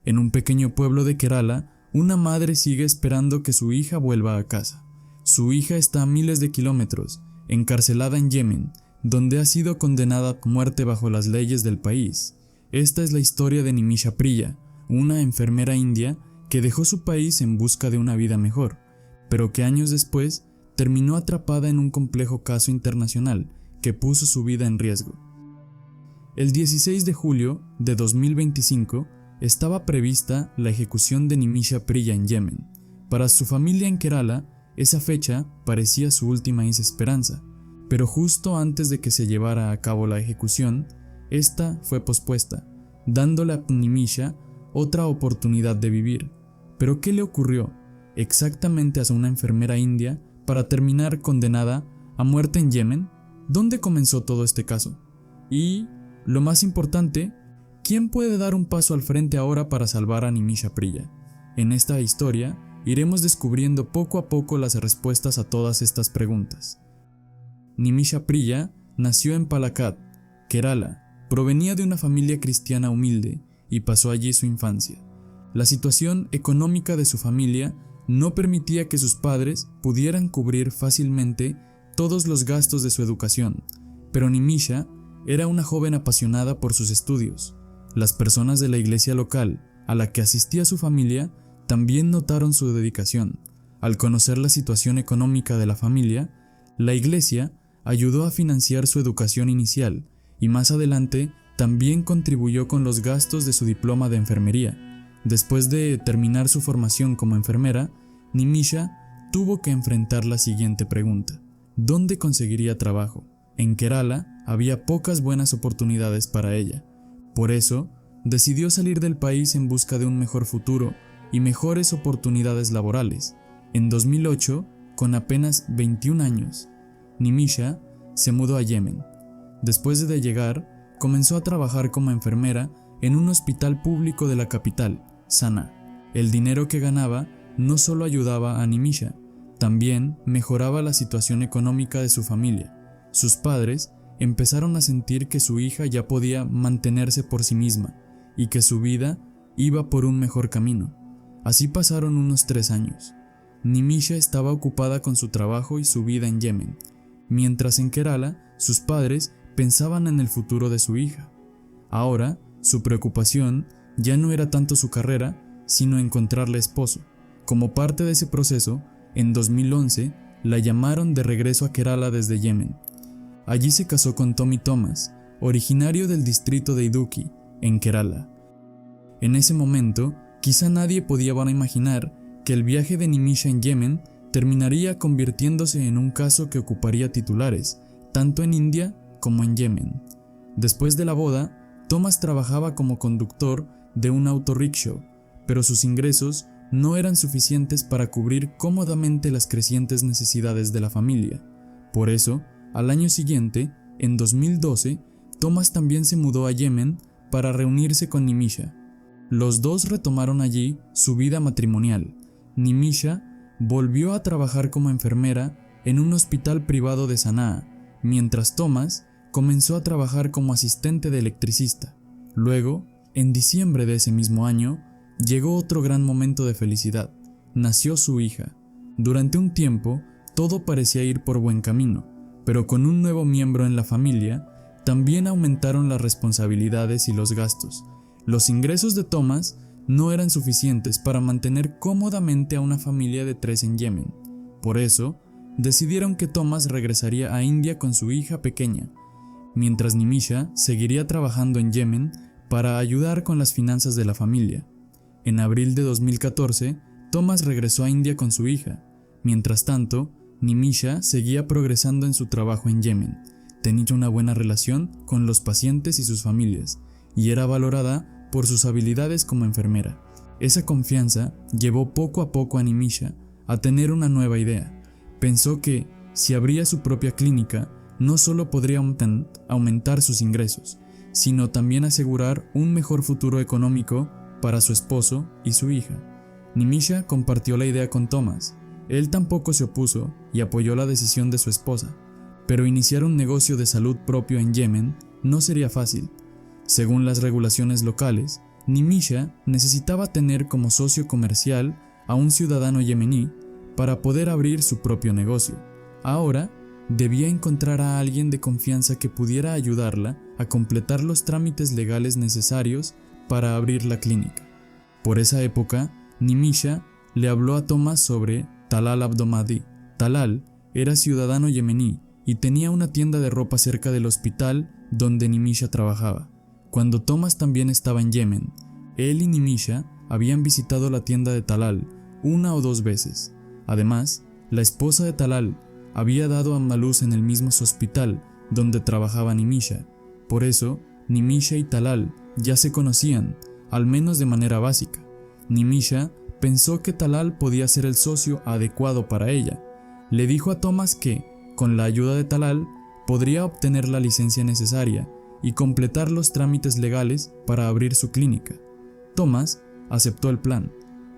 En un pequeño pueblo de Kerala, una madre sigue esperando que su hija vuelva a casa. Su hija está a miles de kilómetros, encarcelada en Yemen, donde ha sido condenada a muerte bajo las leyes del país. Esta es la historia de Nimisha Priya, una enfermera india que dejó su país en busca de una vida mejor, pero que años después terminó atrapada en un complejo caso internacional que puso su vida en riesgo. El 16 de julio de 2025 estaba prevista la ejecución de Nimisha Priya en Yemen. Para su familia en Kerala, esa fecha parecía su última esperanza, pero justo antes de que se llevara a cabo la ejecución, esta fue pospuesta, dándole a Nimisha otra oportunidad de vivir. ¿Pero qué le ocurrió exactamente a una enfermera india para terminar condenada a muerte en Yemen? ¿Dónde comenzó todo este caso? Y, lo más importante, ¿quién puede dar un paso al frente ahora para salvar a Nimisha Priya? En esta historia, iremos descubriendo poco a poco las respuestas a todas estas preguntas. Nimisha Priya nació en Palakkad, Kerala. Provenía de una familia cristiana humilde y pasó allí su infancia. La situación económica de su familia no permitía que sus padres pudieran cubrir fácilmente todos los gastos de su educación, pero Nimisha era una joven apasionada por sus estudios. Las personas de la iglesia local a la que asistía su familia también notaron su dedicación. Al conocer la situación económica de la familia, la iglesia ayudó a financiar su educación inicial y más adelante también contribuyó con los gastos de su diploma de enfermería. Después de terminar su formación como enfermera, Nimisha tuvo que enfrentar la siguiente pregunta: ¿dónde conseguiría trabajo? En Kerala había pocas buenas oportunidades para ella. Por eso, decidió salir del país en busca de un mejor futuro y mejores oportunidades laborales. En 2008, con apenas 21 años, Nimisha se mudó a Yemen. Después de llegar, comenzó a trabajar como enfermera en un hospital público de la capital, Sanaa. El dinero que ganaba no solo ayudaba a Nimisha, también mejoraba la situación económica de su familia. Sus padres empezaron a sentir que su hija ya podía mantenerse por sí misma y que su vida iba por un mejor camino. Así pasaron unos 3 años. Nimisha estaba ocupada con su trabajo y su vida en Yemen, mientras en Kerala sus padres pensaban en el futuro de su hija. Ahora, su preocupación ya no era tanto su carrera, sino encontrarle esposo. Como parte de ese proceso, en 2011, la llamaron de regreso a Kerala desde Yemen. Allí se casó con Tommy Thomas, originario del distrito de Idukki, en Kerala. En ese momento, quizá nadie podía imaginar que el viaje de Nimisha en Yemen terminaría convirtiéndose en un caso que ocuparía titulares, tanto en India como en Yemen. Después de la boda, Thomas trabajaba como conductor de un autorrickshaw, pero sus ingresos no eran suficientes para cubrir cómodamente las crecientes necesidades de la familia. Por eso, al año siguiente, en 2012, Thomas también se mudó a Yemen para reunirse con Nimisha. Los dos retomaron allí su vida matrimonial. Nimisha volvió a trabajar como enfermera en un hospital privado de Sanaa, mientras Thomas comenzó a trabajar como asistente de electricista. Luego, en diciembre de ese mismo año, llegó otro gran momento de felicidad. Nació su hija. Durante un tiempo, todo parecía ir por buen camino, pero con un nuevo miembro en la familia, también aumentaron las responsabilidades y los gastos. Los ingresos de Thomas no eran suficientes para mantener cómodamente a una familia de 3 en Yemen. Por eso, decidieron que Thomas regresaría a India con su hija pequeña, mientras Nimisha seguiría trabajando en Yemen para ayudar con las finanzas de la familia. En abril de 2014, Thomas regresó a India con su hija. Mientras tanto, Nimisha seguía progresando en su trabajo en Yemen. Tenía una buena relación con los pacientes y sus familias, y era valorada por sus habilidades como enfermera. Esa confianza llevó poco a poco a Nimisha a tener una nueva idea. Pensó que, si abría su propia clínica, no solo podría aumentar sus ingresos, sino también asegurar un mejor futuro económico para su esposo y su hija. Nimisha compartió la idea con Thomas. Él tampoco se opuso y apoyó la decisión de su esposa, pero iniciar un negocio de salud propio en Yemen no sería fácil. Según las regulaciones locales, Nimisha necesitaba tener como socio comercial a un ciudadano yemení para poder abrir su propio negocio. Ahora, debía encontrar a alguien de confianza que pudiera ayudarla a completar los trámites legales necesarios para abrir la clínica. Por esa época, Nimisha le habló a Thomas sobre Talal Abdomadi. Talal era ciudadano yemení y tenía una tienda de ropa cerca del hospital donde Nimisha trabajaba. Cuando Thomas también estaba en Yemen, él y Nimisha habían visitado la tienda de Talal 1 o 2 veces. Además, la esposa de Talal había dado a luz en el mismo hospital donde trabajaba Nimisha. Por eso, Nimisha y Talal ya se conocían, al menos de manera básica. Nimisha pensó que Talal podía ser el socio adecuado para ella. Le dijo a Thomas que, con la ayuda de Talal, podría obtener la licencia necesaria y completar los trámites legales para abrir su clínica. Thomas aceptó el plan,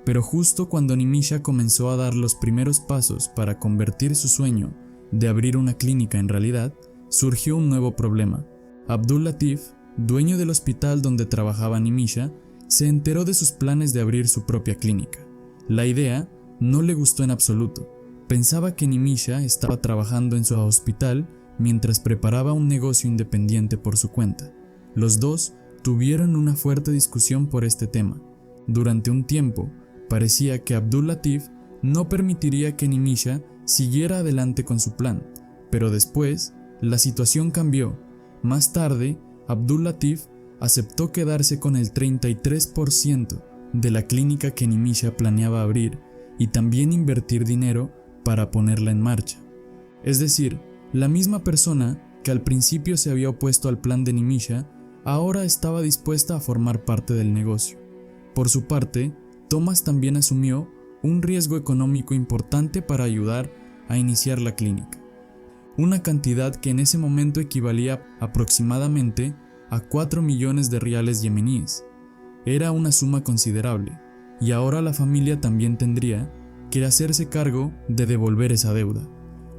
pero justo cuando Nimisha comenzó a dar los primeros pasos para convertir su sueño de abrir una clínica en realidad, surgió un nuevo problema. Abdul Latif, dueño del hospital donde trabajaba Nimisha, se enteró de sus planes de abrir su propia clínica. La idea no le gustó en absoluto. Pensaba que Nimisha estaba trabajando en su hospital mientras preparaba un negocio independiente por su cuenta. Los dos tuvieron una fuerte discusión por este tema. Durante un tiempo, parecía que Abdul Latif no permitiría que Nimisha siguiera adelante con su plan, pero después la situación cambió. Más tarde, Abdul Latif aceptó quedarse con el 33% de la clínica que Nimisha planeaba abrir y también invertir dinero para ponerla en marcha. Es decir, la misma persona que al principio se había opuesto al plan de Nimisha, ahora estaba dispuesta a formar parte del negocio. Por su parte, Thomas también asumió un riesgo económico importante para ayudar a iniciar la clínica. Una cantidad que en ese momento equivalía aproximadamente a 4 millones de riales yemeníes. Era una suma considerable, y ahora la familia también tendría que hacerse cargo de devolver esa deuda.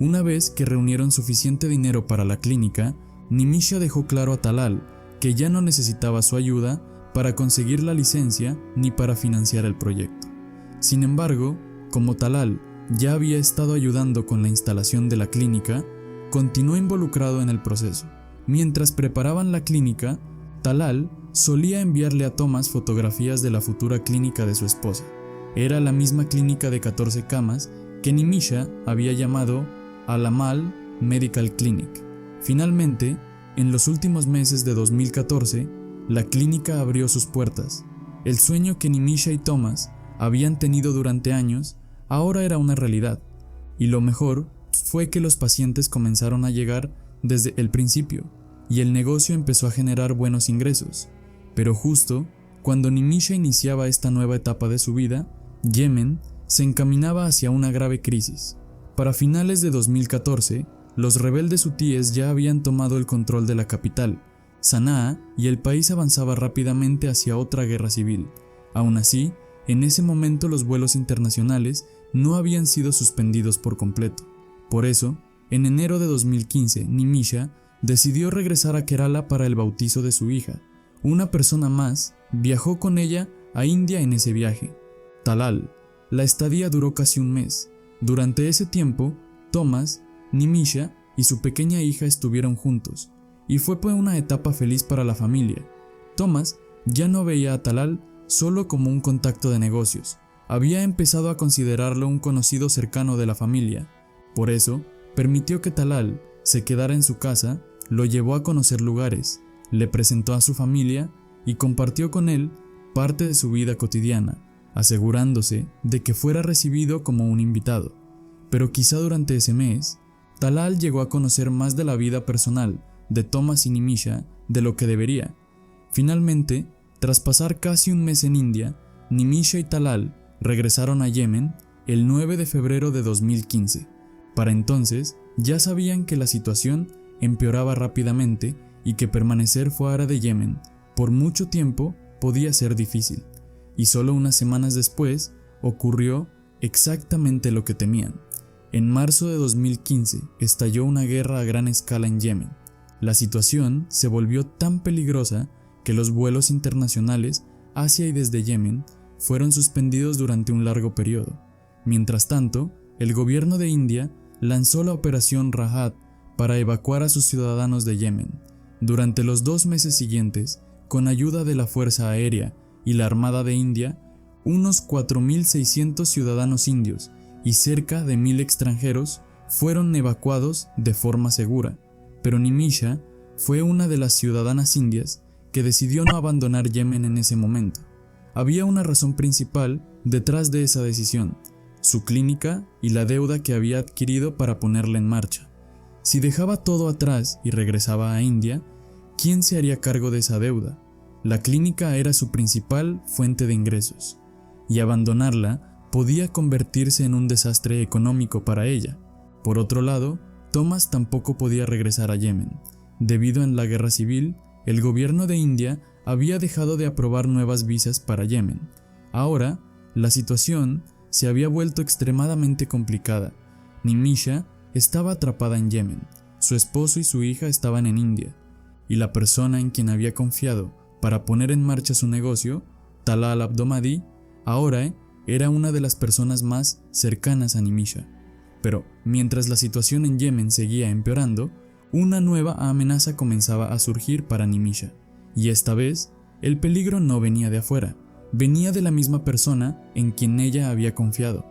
Una vez que reunieron suficiente dinero para la clínica, Nimisha dejó claro a Talal que ya no necesitaba su ayuda para conseguir la licencia ni para financiar el proyecto. Sin embargo, como Talal ya había estado ayudando con la instalación de la clínica, continuó involucrado en el proceso. Mientras preparaban la clínica, Talal solía enviarle a Thomas fotografías de la futura clínica de su esposa. Era la misma clínica de 14 camas que Nimisha había llamado Al-Amal Medical Clinic. Finalmente, en los últimos meses de 2014, la clínica abrió sus puertas. El sueño que Nimisha y Thomas habían tenido durante años ahora era una realidad, y lo mejor fue que los pacientes comenzaron a llegar desde el principio, y el negocio empezó a generar buenos ingresos. Pero justo cuando Nimisha iniciaba esta nueva etapa de su vida, Yemen se encaminaba hacia una grave crisis. Para finales de 2014, los rebeldes hutíes ya habían tomado el control de la capital, Sanaa, y el país avanzaba rápidamente hacia otra guerra civil. Aún así, en ese momento los vuelos internacionales no habían sido suspendidos por completo. Por eso, en enero de 2015, Nimisha decidió regresar a Kerala para el bautizo de su hija. Una persona más viajó con ella a India en ese viaje, Talal. La estadía duró casi un mes. Durante ese tiempo, Thomas, Nimisha y su pequeña hija estuvieron juntos, y fue una etapa feliz para la familia. Thomas ya no veía a Talal solo como un contacto de negocios, había empezado a considerarlo un conocido cercano de la familia. Por eso, permitió que Talal se quedara en su casa, lo llevó a conocer lugares, le presentó a su familia y compartió con él parte de su vida cotidiana, asegurándose de que fuera recibido como un invitado. Pero quizá durante ese mes, Talal llegó a conocer más de la vida personal de Thomas y Nimisha de lo que debería. Finalmente, tras pasar casi un mes en India, Nimisha y Talal regresaron a Yemen el 9 de febrero de 2015. Para entonces, ya sabían que la situación empeoraba rápidamente y que permanecer fuera de Yemen por mucho tiempo podía ser difícil. Y solo unas semanas después ocurrió exactamente lo que temían. En marzo de 2015 estalló una guerra a gran escala en Yemen. La situación se volvió tan peligrosa que los vuelos internacionales Asia y desde Yemen fueron suspendidos durante un largo periodo. Mientras tanto, el gobierno de India lanzó la Operación Rahat para evacuar a sus ciudadanos de Yemen. Durante los 2 meses siguientes, con ayuda de la Fuerza Aérea y la Armada de India, unos 4.600 ciudadanos indios y cerca de 1.000 extranjeros fueron evacuados de forma segura, pero Nimisha fue una de las ciudadanas indias que decidió no abandonar Yemen en ese momento. Había una razón principal detrás de esa decisión: su clínica y la deuda que había adquirido para ponerla en marcha. Si dejaba todo atrás y regresaba a India, ¿quién se haría cargo de esa deuda? La clínica era su principal fuente de ingresos, y abandonarla podía convertirse en un desastre económico para ella. Por otro lado, Thomas tampoco podía regresar a Yemen. Debido a la guerra civil, el gobierno de India había dejado de aprobar nuevas visas para Yemen. Ahora, la situación se había vuelto extremadamente complicada. Nimisha estaba atrapada en Yemen, su esposo y su hija estaban en India, y la persona en quien había confiado para poner en marcha su negocio, Talal Abdomadi, ahora era una de las personas más cercanas a Nimisha. Pero mientras la situación en Yemen seguía empeorando, una nueva amenaza comenzaba a surgir para Nimisha, y esta vez el peligro no venía de afuera, venía de la misma persona en quien ella había confiado.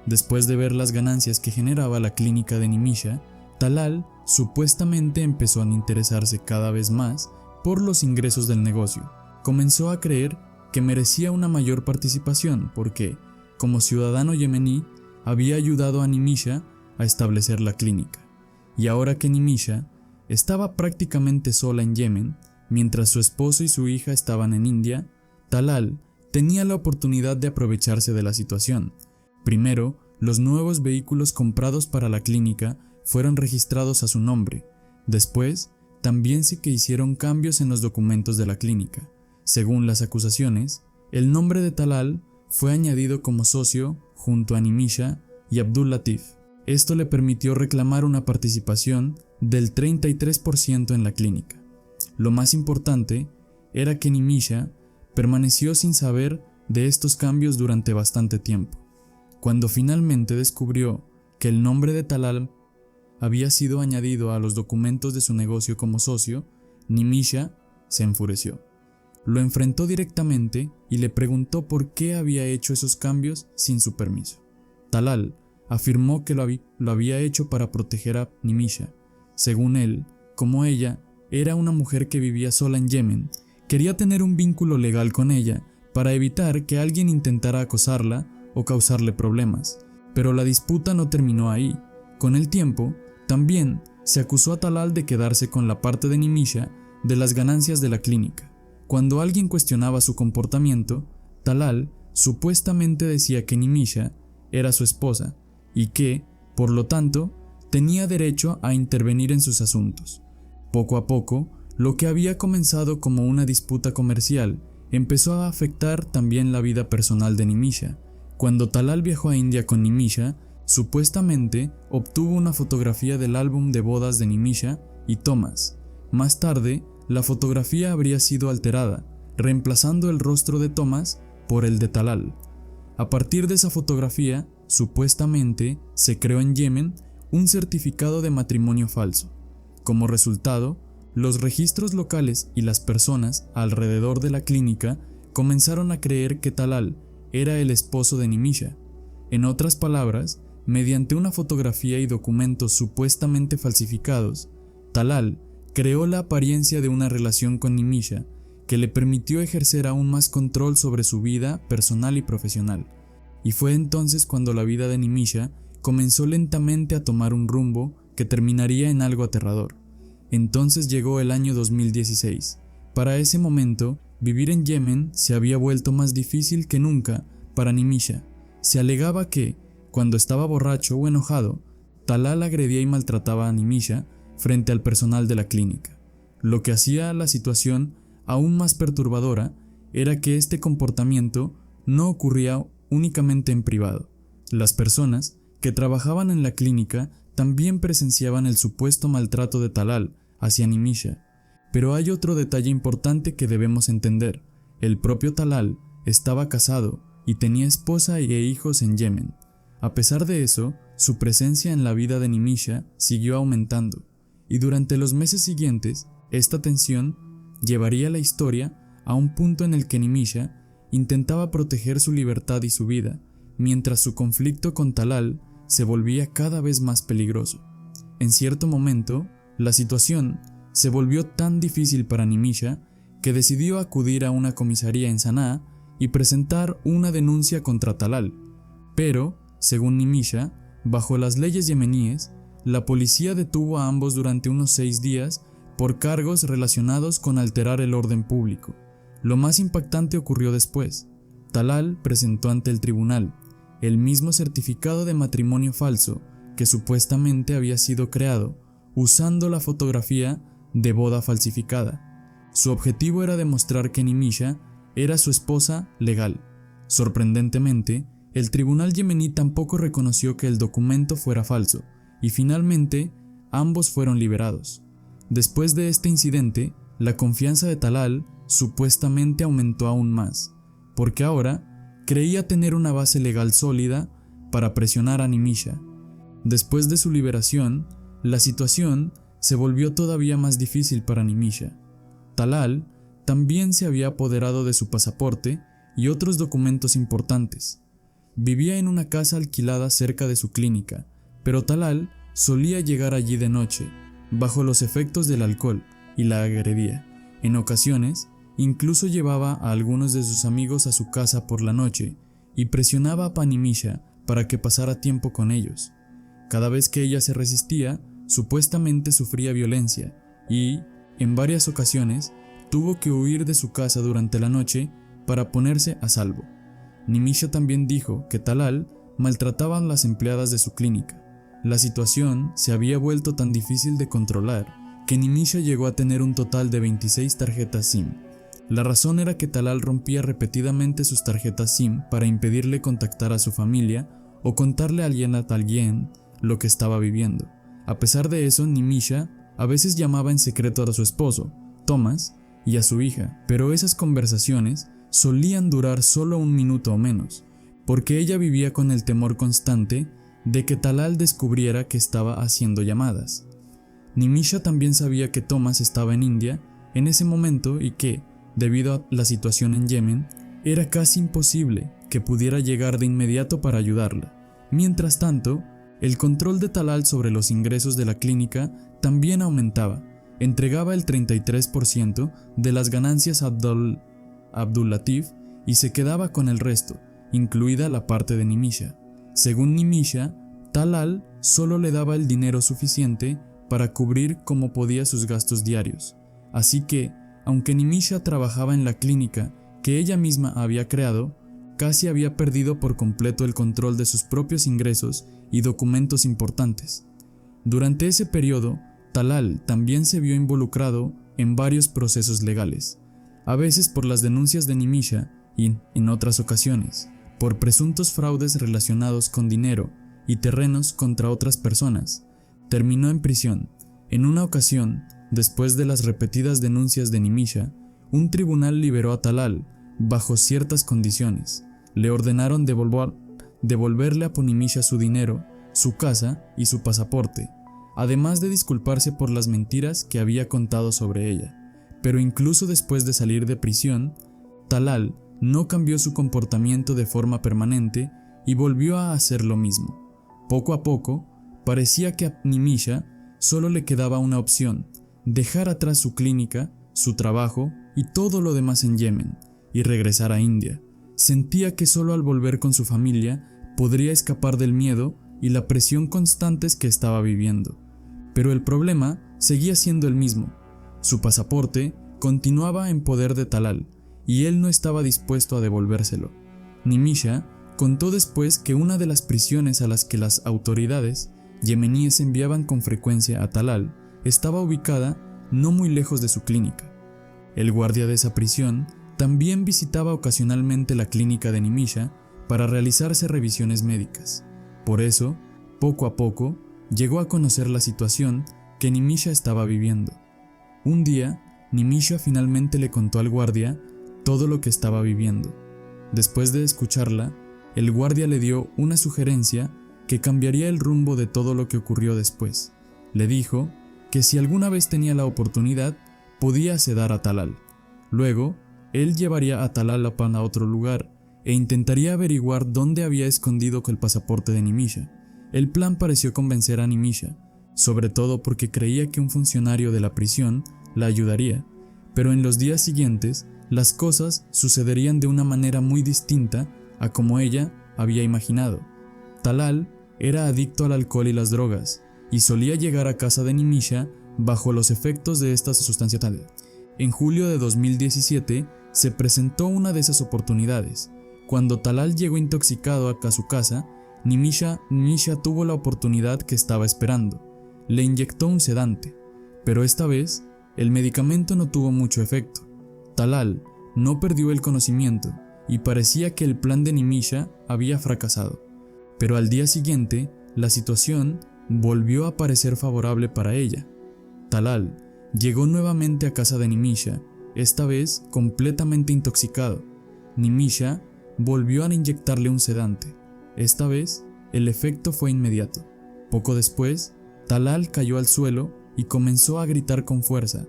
Después de ver las ganancias que generaba la clínica de Nimisha, Talal supuestamente empezó a interesarse cada vez más por los ingresos del negocio. Comenzó a creer que merecía una mayor participación porque, como ciudadano yemení, había ayudado a Nimisha a establecer la clínica. Y ahora que Nimisha estaba prácticamente sola en Yemen, mientras su esposo y su hija estaban en India, Talal tenía la oportunidad de aprovecharse de la situación. Primero, los nuevos vehículos comprados para la clínica fueron registrados a su nombre. Después, también se hicieron cambios en los documentos de la clínica. Según las acusaciones, el nombre de Talal fue añadido como socio junto a Nimisha y Abdul Latif. Esto le permitió reclamar una participación del 33% en la clínica. Lo más importante era que Nimisha permaneció sin saber de estos cambios durante bastante tiempo. Cuando finalmente descubrió que el nombre de Talal había sido añadido a los documentos de su negocio como socio, Nimisha se enfureció. Lo enfrentó directamente y le preguntó por qué había hecho esos cambios sin su permiso. Talal afirmó que lo había hecho para proteger a Nimisha. Según él, como ella era una mujer que vivía sola en Yemen, quería tener un vínculo legal con ella para evitar que alguien intentara acosarla o causarle problemas. Pero la disputa no terminó ahí. Con el tiempo, también se acusó a Talal de quedarse con la parte de Nimisha de las ganancias de la clínica. Cuando alguien cuestionaba su comportamiento, Talal supuestamente decía que Nimisha era su esposa y que, por lo tanto, tenía derecho a intervenir en sus asuntos. Poco a poco, lo que había comenzado como una disputa comercial empezó a afectar también la vida personal de Nimisha. Cuando Talal viajó a India con Nimisha, supuestamente obtuvo una fotografía del álbum de bodas de Nimisha y Thomas. Más tarde, la fotografía habría sido alterada, reemplazando el rostro de Thomas por el de Talal. A partir de esa fotografía, supuestamente se creó en Yemen un certificado de matrimonio falso. Como resultado, los registros locales y las personas alrededor de la clínica comenzaron a creer que Talal era el esposo de Nimisha. En otras palabras, mediante una fotografía y documentos supuestamente falsificados, Talal creó la apariencia de una relación con Nimisha que le permitió ejercer aún más control sobre su vida personal y profesional. Y fue entonces cuando la vida de Nimisha comenzó lentamente a tomar un rumbo que terminaría en algo aterrador. Entonces llegó el año 2016. Para ese momento, vivir en Yemen se había vuelto más difícil que nunca para Nimisha. Se alegaba que, cuando estaba borracho o enojado, Talal agredía y maltrataba a Nimisha frente al personal de la clínica. Lo que hacía la situación aún más perturbadora era que este comportamiento no ocurría únicamente en privado. Las personas que trabajaban en la clínica también presenciaban el supuesto maltrato de Talal hacia Nimisha. Pero hay otro detalle importante que debemos entender. El propio Talal estaba casado y tenía esposa e hijos en Yemen. A pesar de eso, su presencia en la vida de Nimisha siguió aumentando, y durante los meses siguientes, esta tensión llevaría la historia a un punto en el que Nimisha intentaba proteger su libertad y su vida, mientras su conflicto con Talal se volvía cada vez más peligroso. En cierto momento, la situación se volvió tan difícil para Nimisha que decidió acudir a una comisaría en Sanaa y presentar una denuncia contra Talal. Pero, según Nimisha, bajo las leyes yemeníes, la policía detuvo a ambos durante unos 6 días por cargos relacionados con alterar el orden público. Lo más impactante ocurrió después. Talal presentó ante el tribunal el mismo certificado de matrimonio falso que supuestamente había sido creado usando la fotografía de boda falsificada. Su objetivo era demostrar que Nimisha era su esposa legal. Sorprendentemente, el tribunal yemení tampoco reconoció que el documento fuera falso, y finalmente ambos fueron liberados. Después de este incidente, la confianza de Talal supuestamente aumentó aún más, porque ahora creía tener una base legal sólida para presionar a Nimisha. Después de su liberación, la situación se volvió todavía más difícil para Nimisha. Talal también se había apoderado de su pasaporte y otros documentos importantes. Vivía en una casa alquilada cerca de su clínica, pero Talal solía llegar allí de noche, bajo los efectos del alcohol, y la agredía. En ocasiones, incluso llevaba a algunos de sus amigos a su casa por la noche y presionaba a Nimisha para que pasara tiempo con ellos. Cada vez que ella se resistía, supuestamente sufría violencia y, en varias ocasiones, tuvo que huir de su casa durante la noche para ponerse a salvo. Nimisha también dijo que Talal maltrataba a las empleadas de su clínica. La situación se había vuelto tan difícil de controlar que Nimisha llegó a tener un total de 26 tarjetas SIM. La razón era que Talal rompía repetidamente sus tarjetas SIM para impedirle contactar a su familia o contarle a alguien lo que estaba viviendo. A pesar de eso, Nimisha a veces llamaba en secreto a su esposo, Thomas, y a su hija, pero esas conversaciones solían durar solo 1 minuto o menos, porque ella vivía con el temor constante de que Talal descubriera que estaba haciendo llamadas. Nimisha también sabía que Thomas estaba en India en ese momento y que, debido a la situación en Yemen, era casi imposible que pudiera llegar de inmediato para ayudarla. Mientras tanto, el control de Talal sobre los ingresos de la clínica también aumentaba. Entregaba el 33% de las ganancias a Abdul Latif y se quedaba con el resto, incluida la parte de Nimisha. Según Nimisha, Talal solo le daba el dinero suficiente para cubrir como podía sus gastos diarios. Así que, aunque Nimisha trabajaba en la clínica que ella misma había creado, casi había perdido por completo el control de sus propios ingresos y documentos importantes. Durante ese periodo, Talal también se vio involucrado en varios procesos legales, a veces por las denuncias de Nimisha y, en otras ocasiones, por presuntos fraudes relacionados con dinero y terrenos contra otras personas. Terminó en prisión. En una ocasión, después de las repetidas denuncias de Nimisha, un tribunal liberó a Talal bajo ciertas condiciones. Le ordenaron devolverle a Nimisha su dinero, su casa y su pasaporte, además de disculparse por las mentiras que había contado sobre ella. Pero incluso después de salir de prisión, Talal no cambió su comportamiento de forma permanente y volvió a hacer lo mismo. Poco a poco, parecía que a Nimisha solo le quedaba una opción: dejar atrás su clínica, su trabajo y todo lo demás en Yemen, y regresar a India. Sentía que solo al volver con su familia podría escapar del miedo y la presión constantes que estaba viviendo. Pero el problema seguía siendo el mismo. Su pasaporte continuaba en poder de Talal, y él no estaba dispuesto a devolvérselo. Nimisha contó después que una de las prisiones a las que las autoridades yemeníes enviaban con frecuencia a Talal estaba ubicada no muy lejos de su clínica. El guardia de esa prisión también visitaba ocasionalmente la clínica de Nimisha para realizarse revisiones médicas. Por eso, poco a poco, llegó a conocer la situación que Nimisha estaba viviendo. Un día, Nimisha finalmente le contó al guardia todo lo que estaba viviendo. Después de escucharla, el guardia le dio una sugerencia que cambiaría el rumbo de todo lo que ocurrió después. Le dijo que si alguna vez tenía la oportunidad, podía sedar a Talal. Luego, él llevaría a Talal a otro lugar e intentaría averiguar dónde había escondido el pasaporte de Nimisha. El plan pareció convencer a Nimisha, sobre todo porque creía que un funcionario de la prisión la ayudaría, pero en los días siguientes las cosas sucederían de una manera muy distinta a como ella había imaginado. Talal era adicto al alcohol y las drogas, y solía llegar a casa de Nimisha bajo los efectos de esta sustancia tal. En julio de 2017 se presentó una de esas oportunidades. Cuando Talal llegó intoxicado a su casa, Nimisha tuvo la oportunidad que estaba esperando. Le inyectó un sedante, pero esta vez el medicamento no tuvo mucho efecto. Talal no perdió el conocimiento y parecía que el plan de Nimisha había fracasado. Pero al día siguiente, la situación volvió a parecer favorable para ella. Talal llegó nuevamente a casa de Nimisha, esta vez completamente intoxicado. Nimisha volvió a inyectarle un sedante. Esta vez, el efecto fue inmediato. Poco después, Talal cayó al suelo y comenzó a gritar con fuerza,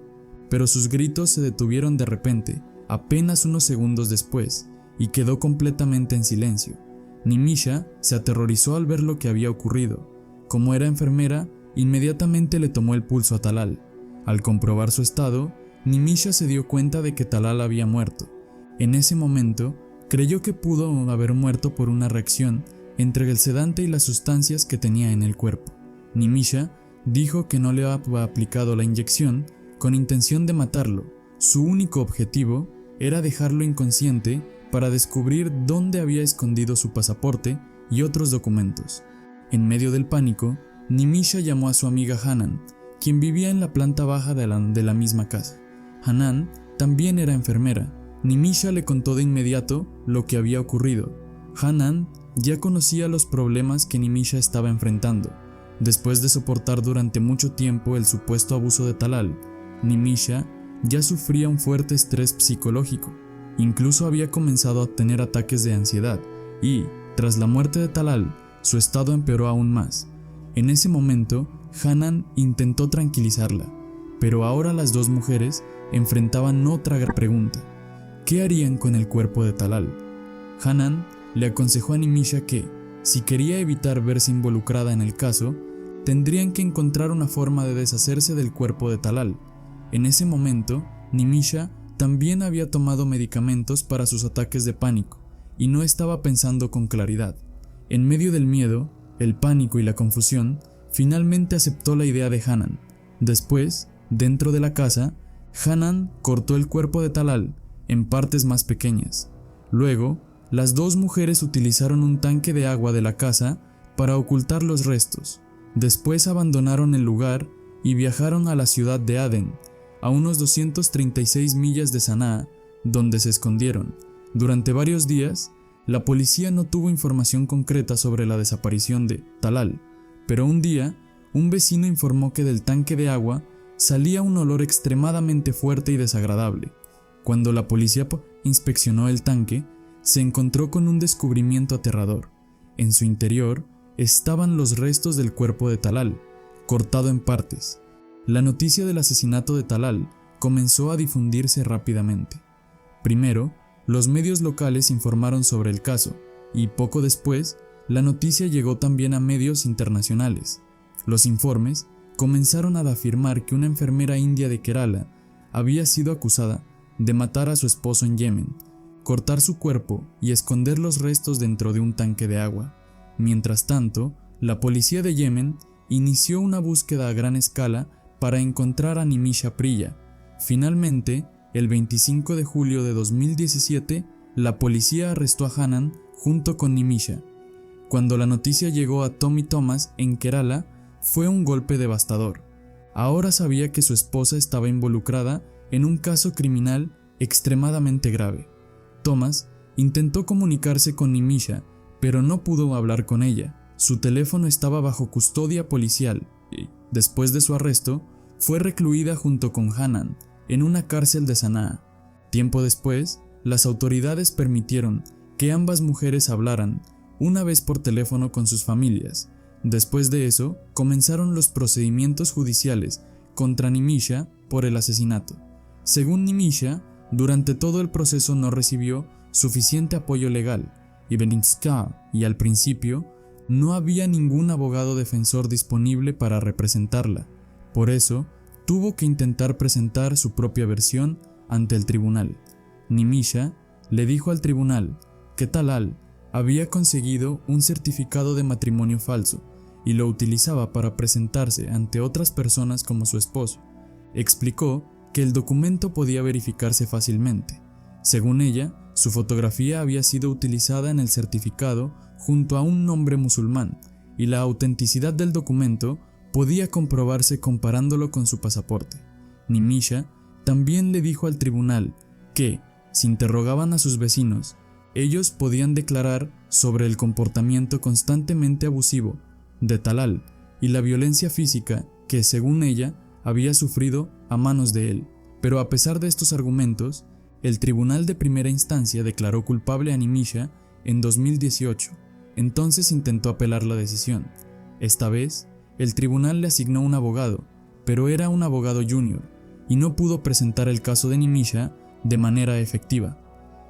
pero sus gritos se detuvieron de repente, apenas unos segundos después, y quedó completamente en silencio. Nimisha se aterrorizó al ver lo que había ocurrido. Como era enfermera, inmediatamente le tomó el pulso a Talal. Al comprobar su estado, Nimisha se dio cuenta de que Talal había muerto. En ese momento, creyó que pudo haber muerto por una reacción entre el sedante y las sustancias que tenía en el cuerpo. Nimisha dijo que no le había aplicado la inyección con intención de matarlo. Su único objetivo era dejarlo inconsciente para descubrir dónde había escondido su pasaporte y otros documentos. En medio del pánico, Nimisha llamó a su amiga Hanan, quien vivía en la planta baja de la misma casa. Hanan también era enfermera. Nimisha le contó de inmediato lo que había ocurrido. Hanan ya conocía los problemas que Nimisha estaba enfrentando. Después de soportar durante mucho tiempo el supuesto abuso de Talal, Nimisha ya sufría un fuerte estrés psicológico. Incluso había comenzado a tener ataques de ansiedad y, tras la muerte de Talal, su estado empeoró aún más. En ese momento, Hanan intentó tranquilizarla, pero ahora las dos mujeres enfrentaban otra gran pregunta. ¿Qué harían con el cuerpo de Talal? Hanan le aconsejó a Nimisha que, si quería evitar verse involucrada en el caso, tendrían que encontrar una forma de deshacerse del cuerpo de Talal. En ese momento, Nimisha también había tomado medicamentos para sus ataques de pánico y no estaba pensando con claridad. En medio del miedo, el pánico y la confusión, finalmente aceptó la idea de Hanan. Después, dentro de la casa, Hanan cortó el cuerpo de Talal en partes más pequeñas. Luego, las dos mujeres utilizaron un tanque de agua de la casa para ocultar los restos. Después abandonaron el lugar y viajaron a la ciudad de Aden, a unos 236 millas de Sanaa, donde se escondieron. Durante varios días, la policía no tuvo información concreta sobre la desaparición de Talal, pero un día, un vecino informó que del tanque de agua salía un olor extremadamente fuerte y desagradable. Cuando la policía inspeccionó el tanque, se encontró con un descubrimiento aterrador. En su interior estaban los restos del cuerpo de Talal, cortado en partes. La noticia del asesinato de Talal comenzó a difundirse rápidamente. Primero, los medios locales informaron sobre el caso, y poco después, la noticia llegó también a medios internacionales. Los informes comenzaron a afirmar que una enfermera india de Kerala había sido acusada de matar a su esposo en Yemen, cortar su cuerpo y esconder los restos dentro de un tanque de agua. Mientras tanto, la policía de Yemen inició una búsqueda a gran escala para encontrar a Nimisha Priya. Finalmente, el 25 de julio de 2017, la policía arrestó a Hanan junto con Nimisha. Cuando la noticia llegó a Tommy Thomas en Kerala, fue un golpe devastador. Ahora sabía que su esposa estaba involucrada en un caso criminal extremadamente grave. Thomas intentó comunicarse con Nimisha, pero no pudo hablar con ella. Su teléfono estaba bajo custodia policial y, después de su arresto, fue recluida junto con Hanan en una cárcel de Sanaa. Tiempo después, las autoridades permitieron que ambas mujeres hablaran una vez por teléfono con sus familias. Después de eso, comenzaron los procedimientos judiciales contra Nimisha por el asesinato. Según Nimisha, durante todo el proceso no recibió suficiente apoyo legal y al principio no había ningún abogado defensor disponible para representarla. Por eso, tuvo que intentar presentar su propia versión ante el tribunal. Nimisha le dijo al tribunal que Talal había conseguido un certificado de matrimonio falso y lo utilizaba para presentarse ante otras personas como su esposo. Explicó que el documento podía verificarse fácilmente. Según ella, su fotografía había sido utilizada en el certificado junto a un nombre musulmán y la autenticidad del documento podía comprobarse comparándolo con su pasaporte. Nimisha también le dijo al tribunal que, si interrogaban a sus vecinos, ellos podían declarar sobre el comportamiento constantemente abusivo de Talal y la violencia física que, según ella, había sufrido a manos de él. Pero a pesar de estos argumentos, el tribunal de primera instancia declaró culpable a Nimisha en 2018. Entonces intentó apelar la decisión. Esta vez, el tribunal le asignó un abogado, pero era un abogado junior y no pudo presentar el caso de Nimisha de manera efectiva.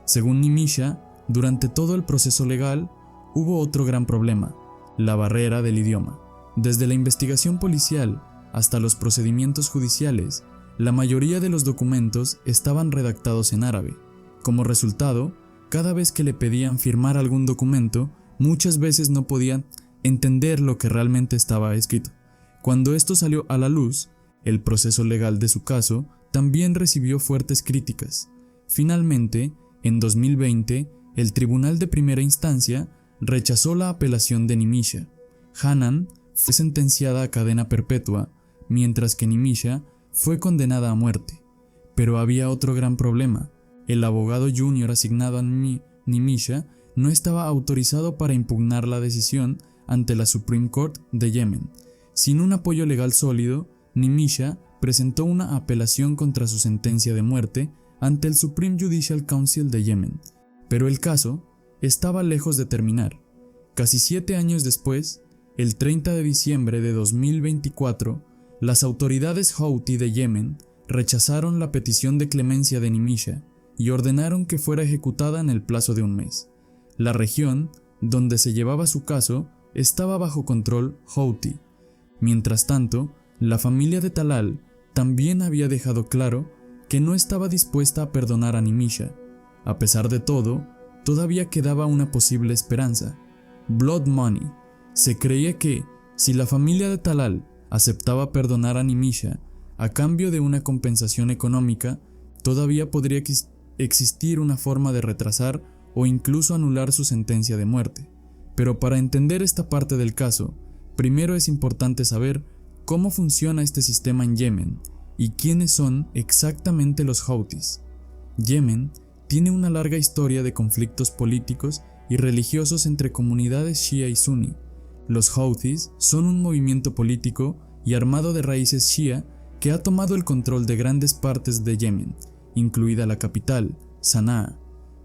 Según Nimisha, durante todo el proceso legal hubo otro gran problema: la barrera del idioma. Desde la investigación policial hasta los procedimientos judiciales, la mayoría de los documentos estaban redactados en árabe. Como resultado, cada vez que le pedían firmar algún documento, muchas veces no podían entender lo que realmente estaba escrito. Cuando esto salió a la luz, el proceso legal de su caso también recibió fuertes críticas. Finalmente, en 2020, el tribunal de primera instancia rechazó la apelación de Nimisha. Hanan fue sentenciada a cadena perpetua, mientras que Nimisha fue condenada a muerte. Pero había otro gran problema: el abogado junior asignado a Nimisha no estaba autorizado para impugnar la decisión ante la Supreme Court de Yemen. Sin un apoyo legal sólido, Nimisha presentó una apelación contra su sentencia de muerte ante el Supreme Judicial Council de Yemen. Pero el caso estaba lejos de terminar. Casi 7 años después, el 30 de diciembre de 2024, las autoridades Houthi de Yemen rechazaron la petición de clemencia de Nimisha y ordenaron que fuera ejecutada en el plazo de un mes. La región donde se llevaba su caso estaba bajo control Houthi. Mientras tanto, la familia de Talal también había dejado claro que no estaba dispuesta a perdonar a Nimisha. A pesar de todo, todavía quedaba una posible esperanza: blood money. Se creía que, si la familia de Talal aceptaba perdonar a Nimisha a cambio de una compensación económica, todavía podría existir una forma de retrasar o incluso anular su sentencia de muerte. Pero para entender esta parte del caso, primero es importante saber cómo funciona este sistema en Yemen y quiénes son exactamente los Houthis. Yemen tiene una larga historia de conflictos políticos y religiosos entre comunidades shia y suní. Los Houthis son un movimiento político y armado de raíces shia que ha tomado el control de grandes partes de Yemen, incluida la capital, Sanaa.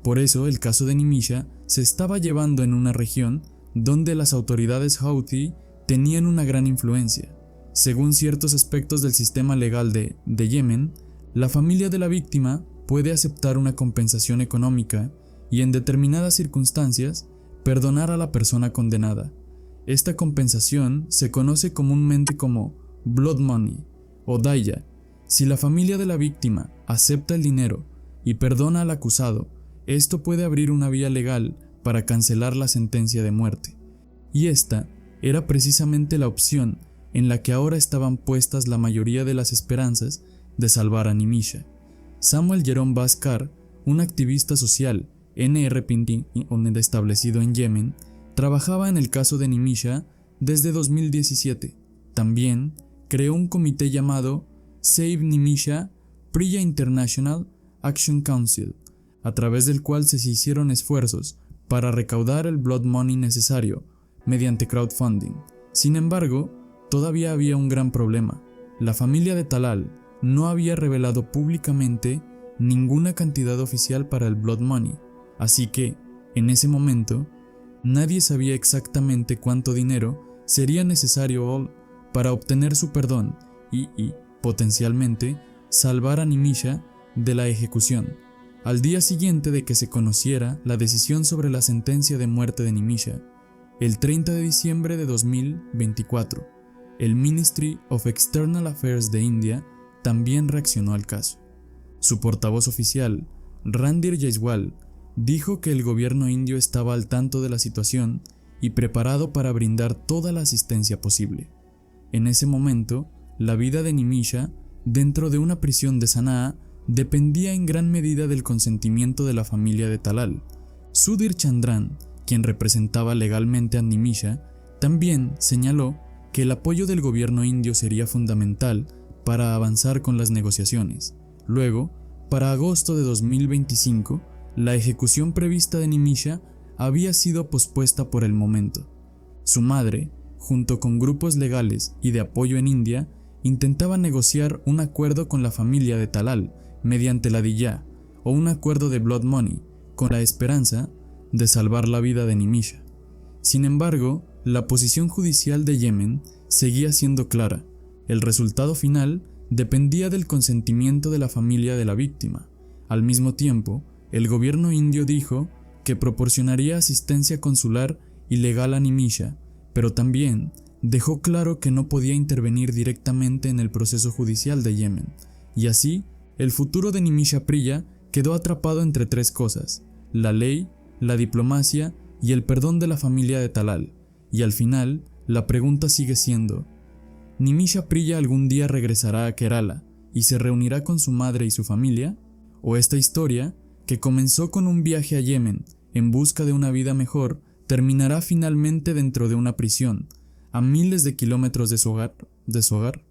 Por eso el caso de Nimisha se estaba llevando en una región donde las autoridades Houthi tenían una gran influencia. Según ciertos aspectos del sistema legal de Yemen, la familia de la víctima puede aceptar una compensación económica y, en determinadas circunstancias, perdonar a la persona condenada. Esta compensación se conoce comúnmente como blood money o daya. Si la familia de la víctima acepta el dinero y perdona al acusado, esto puede abrir una vía legal para cancelar la sentencia de muerte. Y esta era precisamente la opción en la que ahora estaban puestas la mayoría de las esperanzas de salvar a Nimisha. Samuel Jerome Bhaskar, un activista social NRPD establecido en Yemen, trabajaba en el caso de Nimisha desde 2017. También creó un comité llamado Save Nimisha Priya International Action Council, a través del cual se hicieron esfuerzos para recaudar el blood money necesario mediante crowdfunding. Sin embargo, todavía había un gran problema: la familia de Talal no había revelado públicamente ninguna cantidad oficial para el Blood Money, así que, en ese momento, nadie sabía exactamente cuánto dinero sería necesario para obtener su perdón y, potencialmente, salvar a Nimisha de la ejecución. Al día siguiente de que se conociera la decisión sobre la sentencia de muerte de Nimisha, el 30 de diciembre de 2024, el Ministry of External Affairs de India también reaccionó al caso. Su portavoz oficial, Randhir Jaiswal, dijo que el gobierno indio estaba al tanto de la situación y preparado para brindar toda la asistencia posible. En ese momento, la vida de Nimisha, dentro de una prisión de Sanaa, dependía en gran medida del consentimiento de la familia de Talal. Sudhir Chandran, quien representaba legalmente a Nimisha, también señaló que el apoyo del gobierno indio sería fundamental para avanzar con las negociaciones. Luego, para agosto de 2025, la ejecución prevista de Nimisha había sido pospuesta por el momento. Su madre, junto con grupos legales y de apoyo en India, intentaba negociar un acuerdo con la familia de Talal mediante la Diya o un acuerdo de Blood Money, con la esperanza de salvar la vida de Nimisha. Sin embargo, la posición judicial de Yemen seguía siendo clara. El resultado final dependía del consentimiento de la familia de la víctima. Al mismo tiempo, el gobierno indio dijo que proporcionaría asistencia consular y legal a Nimisha, pero también dejó claro que no podía intervenir directamente en el proceso judicial de Yemen, y así, el futuro de Nimisha Priya quedó atrapado entre tres cosas: la ley, la diplomacia y el perdón de la familia de Talal. Y al final, la pregunta sigue siendo: ¿Nimisha Priya algún día regresará a Kerala y se reunirá con su madre y su familia? ¿O esta historia, que comenzó con un viaje a Yemen en busca de una vida mejor, terminará finalmente dentro de una prisión, a miles de kilómetros de su hogar?